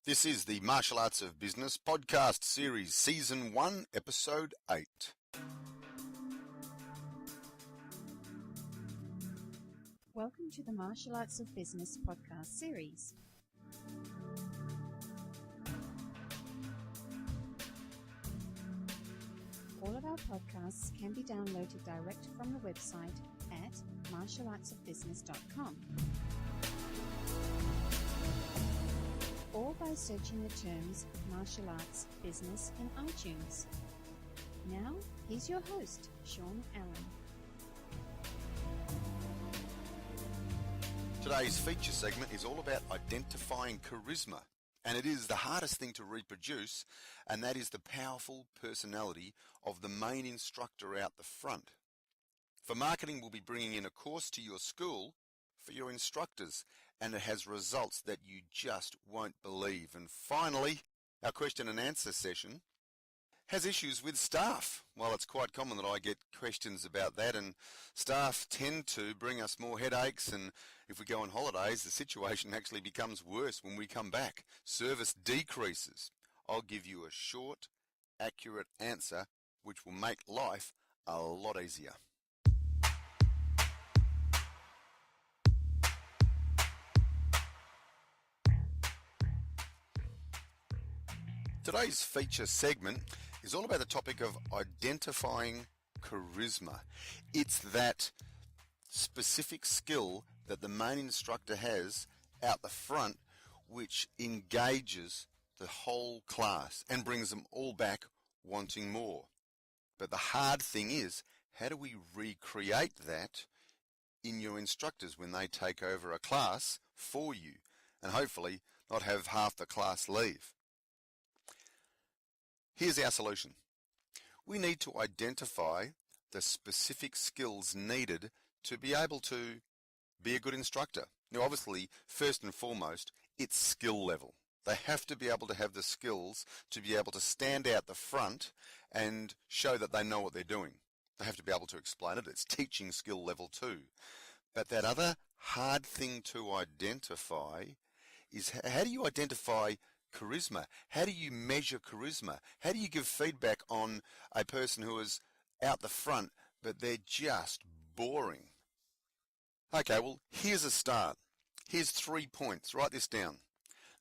This is the Martial Arts of Business podcast series, season 1, episode 8. Welcome to the Martial Arts of Business podcast series. All of our podcasts can be downloaded direct from the website at martialartsofbusiness.com or by searching the terms martial arts business in iTunes. Now, here's your host, Sean Allen. Today's feature segment is all about identifying charisma, and it is the hardest thing to reproduce, and that is the powerful personality of the main instructor out the front. For marketing, we'll be bringing in a course to your school for your instructors, and it has results that you just won't believe. And finally, our question and answer session has issues with staff. Well, it's quite common that I get questions about that, and staff tend to bring us more headaches, and if we go on holidays, the situation actually becomes worse when we come back. Service decreases. I'll give you a short, accurate answer which will make life a lot easier. Today's feature segment is all about the topic of identifying charisma. It's that specific skill that the main instructor has out the front which engages the whole class and brings them all back wanting more. But the hard thing is, how do we recreate that in your instructors when they take over a class for you and hopefully not have half the class leave? Here's our solution. We need to identify the specific skills needed to be able to be a good instructor. Now, obviously, first and foremost, it's skill level. They have to be able to have the skills to be able to stand out the front and show that they know what they're doing. They have to be able to explain it. It's teaching skill level 2. But that other hard thing to identify is, how do you identify charisma? How do you measure charisma? How do you give feedback on a person who is out the front but they're just boring? Okay, well, here's a start. Here's 3 points. Write this down.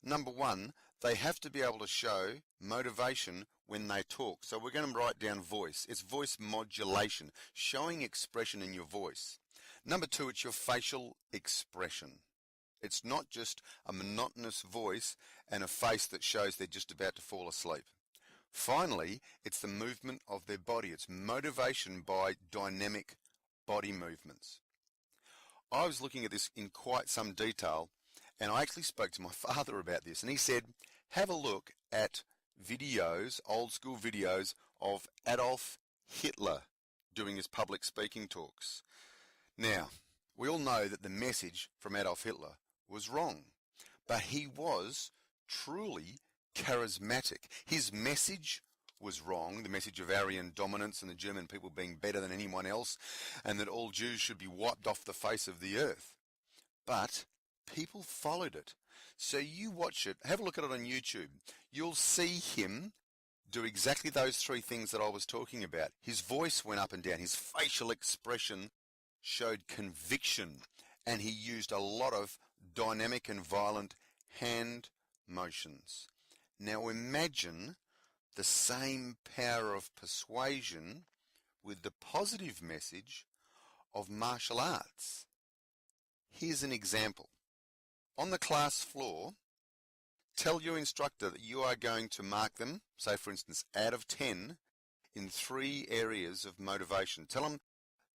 Number 1, they have to be able to show motivation when they talk. So we're going to write down voice. It's voice modulation, showing expression in your voice. Number 2, it's your facial expression. It's not just a monotonous voice and a face that shows they're just about to fall asleep. Finally, it's the movement of their body. It's motivation by dynamic body movements. I was looking at this in quite some detail, and I actually spoke to my father about this, and he said, have a look at videos, old school videos of Adolf Hitler doing his public speaking talks. Now, we all know that the message from Adolf Hitler was wrong, but he was truly charismatic. His message was wrong, the message of Aryan dominance and the German people being better than anyone else, and that all Jews should be wiped off the face of the earth. But people followed it. So you watch it, have a look at it on YouTube. You'll see him do exactly those 3 things that I was talking about. His voice went up and down. His facial expression showed conviction, and he used a lot of dynamic and violent hand motions. Now imagine the same power of persuasion with the positive message of martial arts. Here's an example. On the class floor, tell your instructor that you are going to mark them, say for instance, out of 10 in 3 areas of motivation. Tell them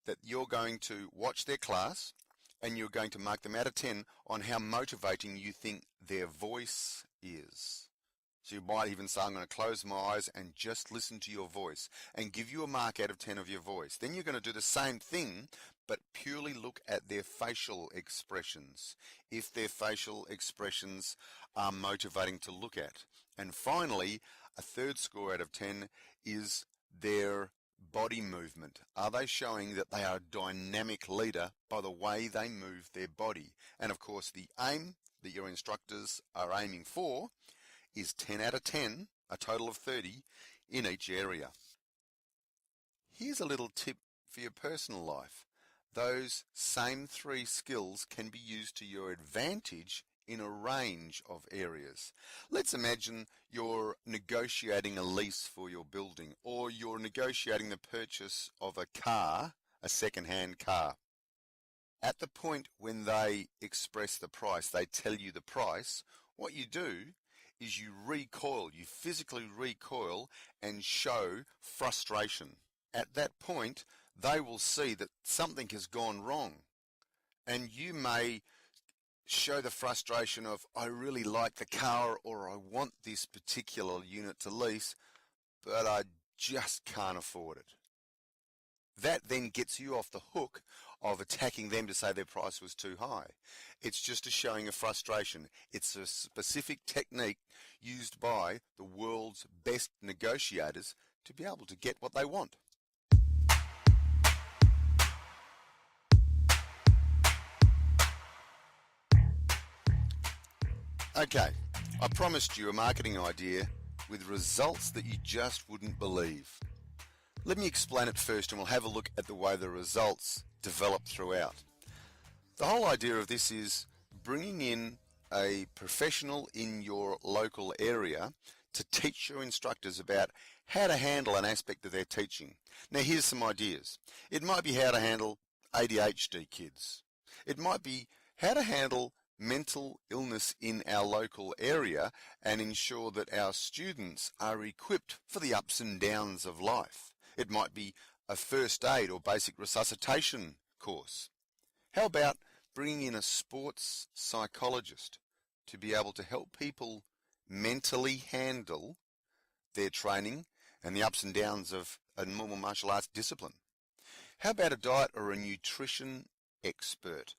that you're going to watch their class and you're going to mark them out of 10 on how motivating you think their voice is. So you might even say, I'm going to close my eyes and just listen to your voice and give you a mark out of 10 of your voice. Then you're going to do the same thing, but purely look at their facial expressions, if their facial expressions are motivating to look at. And finally, a 3rd score out of 10 is their body movement. Are they showing that they are a dynamic leader by the way they move their body? And of course, the aim that your instructors are aiming for is 10 out of 10, a total of 30, in each area. Here's a little tip for your personal life. Those same 3 skills can be used to your advantage in a range of areas. Let's imagine you're negotiating a lease for your building, or you're negotiating the purchase of a car, a second-hand car. At the point when they express the price, they tell you the price, what you do is you recoil, you physically recoil and show frustration. At that point, they will see that something has gone wrong, and you may show the frustration of, I really like the car, or I want this particular unit to lease, but I just can't afford it. That then gets you off the hook of attacking them to say their price was too high. It's just a showing of frustration. It's a specific technique used by the world's best negotiators to be able to get what they want. Okay, I promised you a marketing idea with results that you just wouldn't believe. Let me explain it first, and we'll have a look at the way the results develop throughout. The whole idea of this is bringing in a professional in your local area to teach your instructors about how to handle an aspect of their teaching. Now here's some ideas. It might be how to handle ADHD kids. It might be how to handle mental illness in our local area and ensure that our students are equipped for the ups and downs of life. It might be a first aid or basic resuscitation course. How about bringing in a sports psychologist to be able to help people mentally handle their training and the ups and downs of a normal martial arts discipline? How about a diet or a nutrition expert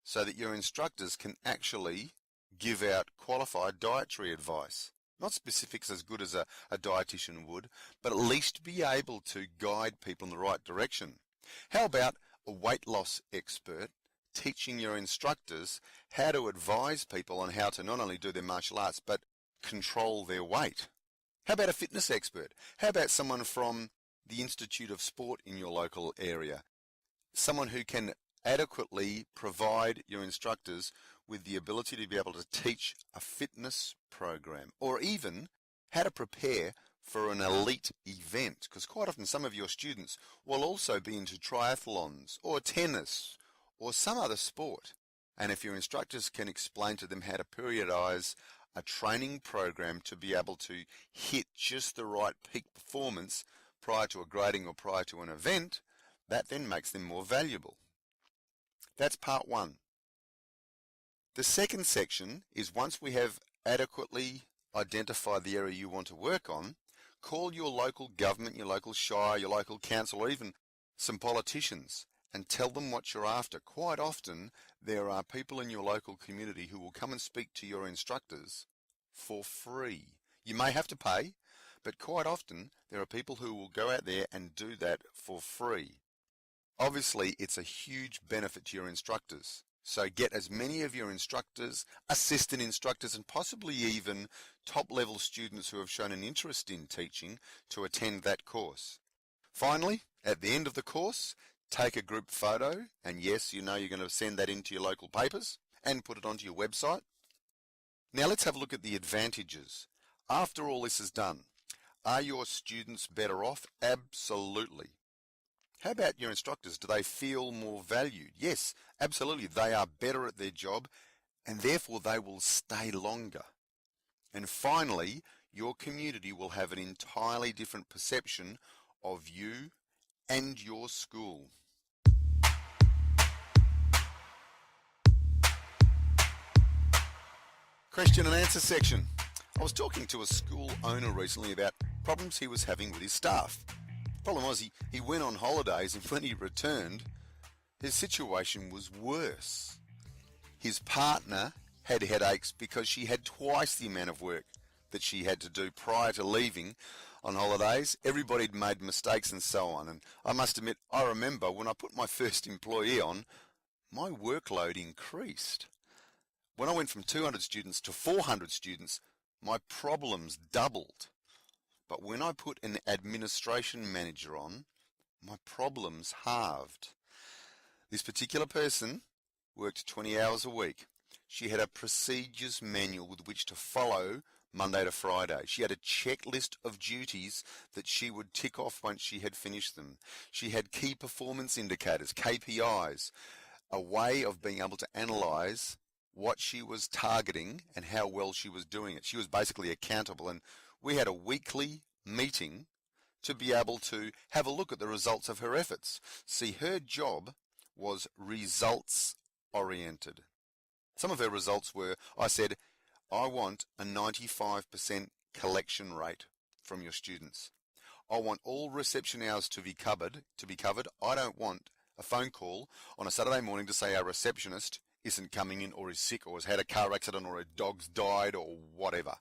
so that your instructors can actually give out qualified dietary advice? Not specifics as good as a dietitian would, but at least be able to guide people in the right direction. How about a weight loss expert teaching your instructors how to advise people on how to not only do their martial arts, but control their weight? How about a fitness expert? How about someone from the Institute of Sport in your local area? Someone who can adequately provide your instructors with the ability to be able to teach a fitness program, or even how to prepare for an elite event, because quite often some of your students will also be into triathlons or tennis or some other sport. And if your instructors can explain to them how to periodize a training program to be able to hit just the right peak performance prior to a grading or prior to an event, that then makes them more valuable. That's part one. The second section is, once we have adequately identified the area you want to work on, call your local government, your local shire, your local council, or even some politicians and tell them what you're after. Quite often there are people in your local community who will come and speak to your instructors for free. You may have to pay, but quite often there are people who will go out there and do that for free. Obviously, it's a huge benefit to your instructors. So get as many of your instructors, assistant instructors, and possibly even top-level students who have shown an interest in teaching to attend that course. Finally, at the end of the course, take a group photo, and yes, you know you're going to send that into your local papers and put it onto your website. Now let's have a look at the advantages. After all this is done, are your students better off? Absolutely. How about your instructors? Do they feel more valued? Yes, absolutely. They are better at their job, and therefore they will stay longer. And finally, your community will have an entirely different perception of you and your school. Question and answer section. I was talking to a school owner recently about problems he was having with his staff. The problem was he went on holidays, and when he returned, his situation was worse. His partner had headaches because she had twice the amount of work that she had to do prior to leaving on holidays. Everybody had made mistakes and so on. And I must admit, I remember when I put my first employee on, my workload increased. When I went from 200 students to 400 students, My problems doubled. But when I put an administration manager on, my problems halved. This particular person worked 20 hours a week. She had a procedures manual with which to follow Monday to Friday. She had a checklist of duties that she would tick off once she had finished them. She had key performance indicators, KPIs, a way of being able to analyze what she was targeting and how well she was doing it. She was basically accountable, and we had a weekly meeting to be able to have a look at the results of her efforts. See, her job was results oriented. Some of her results were, I said, I want a 95% collection rate from your students. I want all reception hours to be covered. I don't want a phone call on a Saturday morning to say our receptionist isn't coming in or is sick or has had a car accident or her dog's died or whatever.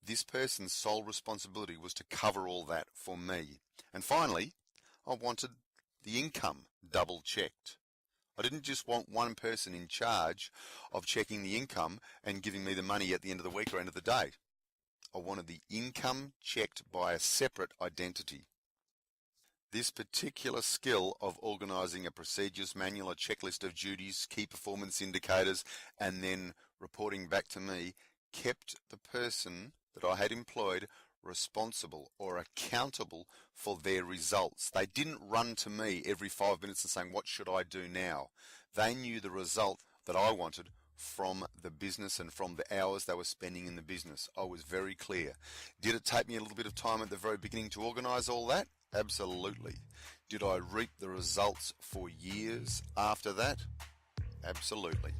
This person's sole responsibility was to cover all that for me. And finally, I wanted the income double checked. I didn't just want one person in charge of checking the income and giving me the money at the end of the week or end of the day. I wanted the income checked by a separate identity. This particular skill of organising a procedures manual, a checklist of duties, key performance indicators, and then reporting back to me kept the person that I had employed responsible or accountable for their results. They didn't run to me every 5 minutes and saying, what should I do now? They knew the result that I wanted from the business and from the hours they were spending in the business. I was very clear. Did it take me a little bit of time at the very beginning to organise all that? Absolutely. Did I reap the results for years after that? Absolutely.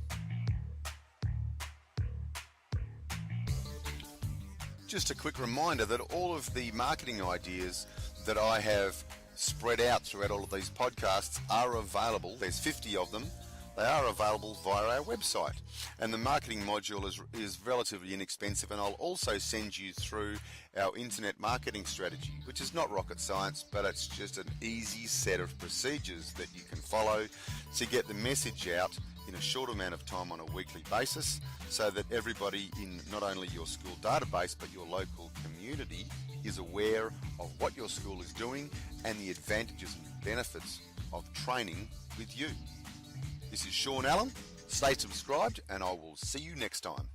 Just a quick reminder that all of the marketing ideas that I have spread out throughout all of these podcasts are available. There's 50 of them. They are available via our website. And the marketing module is relatively inexpensive, and I'll also send you through our internet marketing strategy, which is not rocket science, but it's just an easy set of procedures that you can follow to get the message out in a short amount of time on a weekly basis, so that everybody in not only your school database but your local community is aware of what your school is doing and the advantages and benefits of training with you. This is Sean Allen. Stay subscribed and I will see you next time.